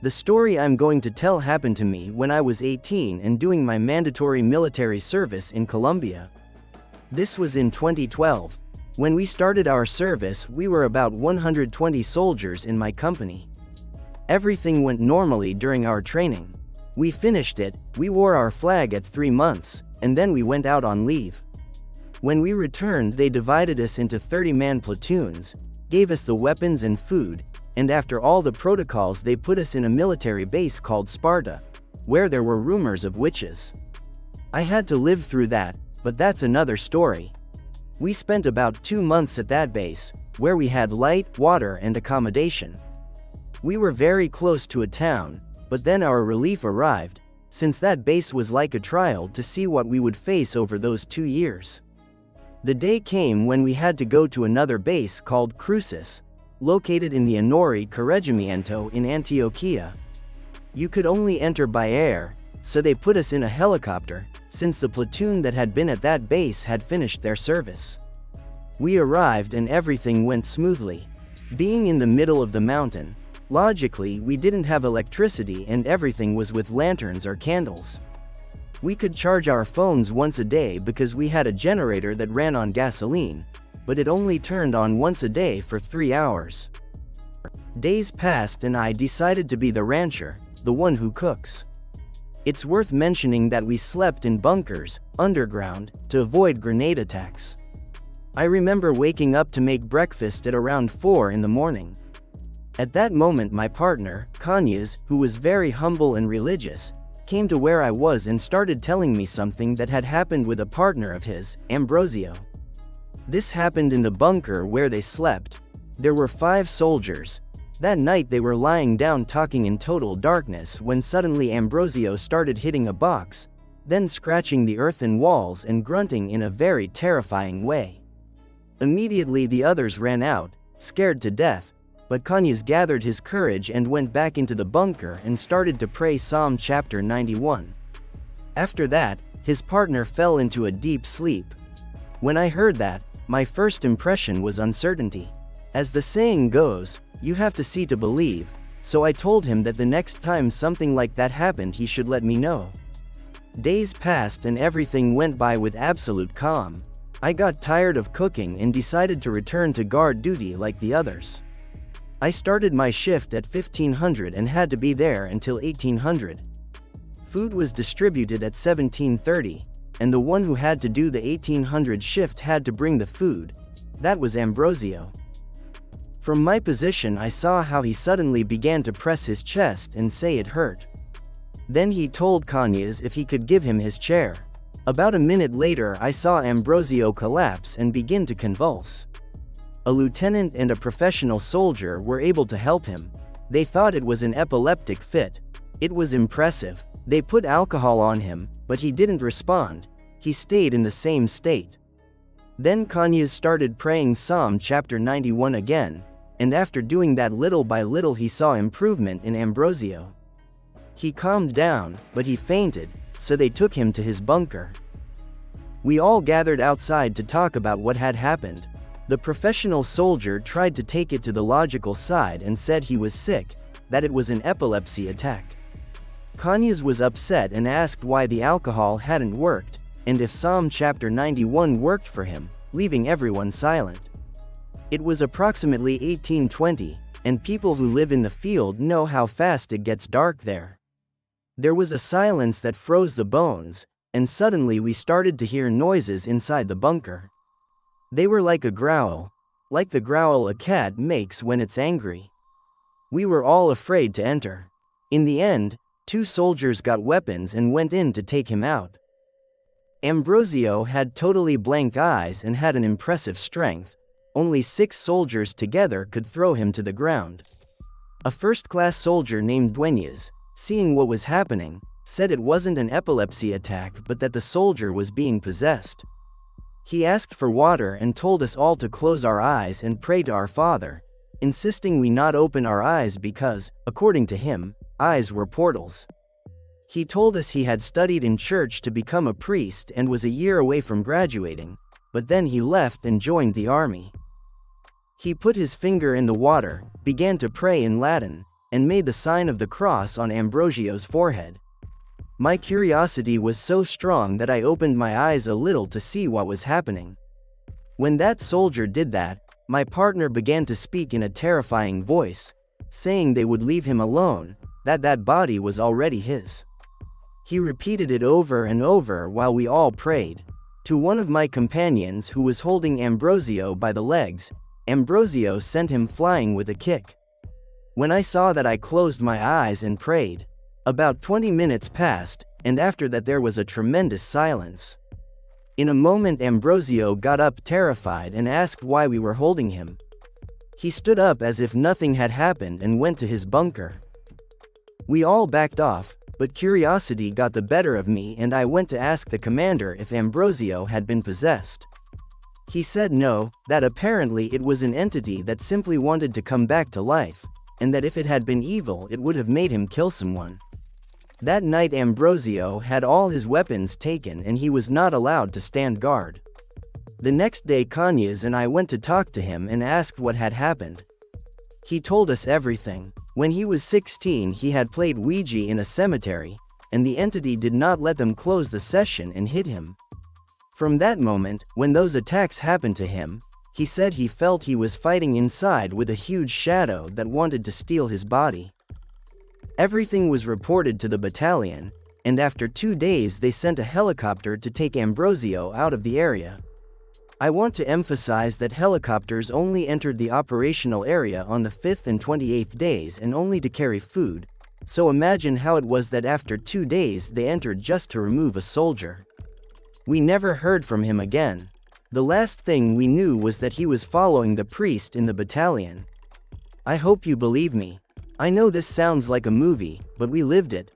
The story I'm going to tell happened to me when I was 18 and doing my mandatory military service in Colombia. This was in 2012. When we started our service, we were about 120 soldiers in my company. Everything went normally during our training. We finished it, we wore our flag at 3 months, and then we went out on leave. When we returned, they divided us into 30-man platoons, gave us the weapons and food, and after all the protocols they put us in a military base called Sparta, where there were rumors of witches. I had to live through that, but that's another story. We spent about 2 months at that base, where we had light, water, and accommodation. We were very close to a town, but then our relief arrived, since that base was like a trial to see what we would face over those 2 years. The day came when we had to go to another base called Cruces, located in the Anorí corregimiento in Antioquia. You could only enter by air, so they put us in a helicopter, since the platoon that had been at that base had finished their service. We arrived and everything went smoothly. Being in the middle of the mountain, logically we didn't have electricity and everything was with lanterns or candles. We could charge our phones once a day because we had a generator that ran on gasoline, but it only turned on once a day for 3 hours. Days passed and I decided to be the rancher, the one who cooks. It's worth mentioning that we slept in bunkers, underground, to avoid grenade attacks. I remember waking up to make breakfast at around 4 in the morning. At that moment my partner, Cañas, who was very humble and religious, came to where I was and started telling me something that had happened with a partner of his, Ambrosio. This happened in the bunker where they slept. There were 5 soldiers. That night they were lying down talking in total darkness when suddenly Ambrosio started hitting a box, then scratching the earthen walls and grunting in a very terrifying way. Immediately the others ran out, scared to death, but Cañas gathered his courage and went back into the bunker and started to pray Psalm chapter 91. After that, his partner fell into a deep sleep. When I heard that, my first impression was uncertainty. As the saying goes, you have to see to believe, so I told him that the next time something like that happened he should let me know. Days passed and everything went by with absolute calm. I got tired of cooking and decided to return to guard duty like the others. I started my shift at 1500 and had to be there until 1800. Food was distributed at 1730, and the one who had to do the 1800 shift had to bring the food. That was Ambrosio. From my position I saw how he suddenly began to press his chest and say it hurt. Then he told Cañas if he could give him his chair. About a minute later I saw Ambrosio collapse and begin to convulse. A lieutenant and a professional soldier were able to help him. They thought it was an epileptic fit. It was impressive. They put alcohol on him, but he didn't respond. He stayed in the same state. Then Cañas started praying Psalm chapter 91 again, and after doing that little by little he saw improvement in Ambrosio. He calmed down, but he fainted, so they took him to his bunker. We all gathered outside to talk about what had happened. The professional soldier tried to take it to the logical side and said he was sick, that it was an epilepsy attack. Cañas was upset and asked why the alcohol hadn't worked, and if Psalm chapter 91 worked for him, leaving everyone silent. It was approximately 1820, and people who live in the field know how fast it gets dark there. There was a silence that froze the bones, and suddenly we started to hear noises inside the bunker. They were like a growl, like the growl a cat makes when it's angry. We were all afraid to enter. In the end, 2 soldiers got weapons and went in to take him out. Ambrosio had totally blank eyes and had an impressive strength. Only 6 soldiers together could throw him to the ground. A first-class soldier named Dueñas, seeing what was happening, said it wasn't an epilepsy attack but that the soldier was being possessed. He asked for water and told us all to close our eyes and pray to our Father, insisting we not open our eyes because, according to him, eyes were portals. He told us he had studied in church to become a priest and was a year away from graduating, but then he left and joined the army. He put his finger in the water, began to pray in Latin, and made the sign of the cross on Ambrosio's forehead. My curiosity was so strong that I opened my eyes a little to see what was happening. When that soldier did that, my partner began to speak in a terrifying voice, saying they would leave him alone, that body was already his. He repeated it over and over while we all prayed. To one of my companions who was holding Ambrosio by the legs, Ambrosio sent him flying with a kick. When I saw that, I closed my eyes and prayed. About 20 minutes passed, and after that there was a tremendous silence. In a moment Ambrosio got up terrified and asked why we were holding him. He stood up as if nothing had happened and went to his bunker. We all backed off, but curiosity got the better of me and I went to ask the commander if Ambrosio had been possessed. He said no, that apparently it was an entity that simply wanted to come back to life, and that if it had been evil it would have made him kill someone. That night Ambrosio had all his weapons taken and he was not allowed to stand guard. The next day Cañas and I went to talk to him and asked what had happened. He told us everything. When he was 16 he had played Ouija in a cemetery, and the entity did not let them close the session and hit him. From that moment, when those attacks happened to him, he said he felt he was fighting inside with a huge shadow that wanted to steal his body. Everything was reported to the battalion, and after 2 days they sent a helicopter to take Ambrosio out of the area. I want to emphasize that helicopters only entered the operational area on the 5th and 28th days and only to carry food, so imagine how it was that after 2 days they entered just to remove a soldier. We never heard from him again. The last thing we knew was that he was following the priest in the battalion. I hope you believe me. I know this sounds like a movie, but we lived it.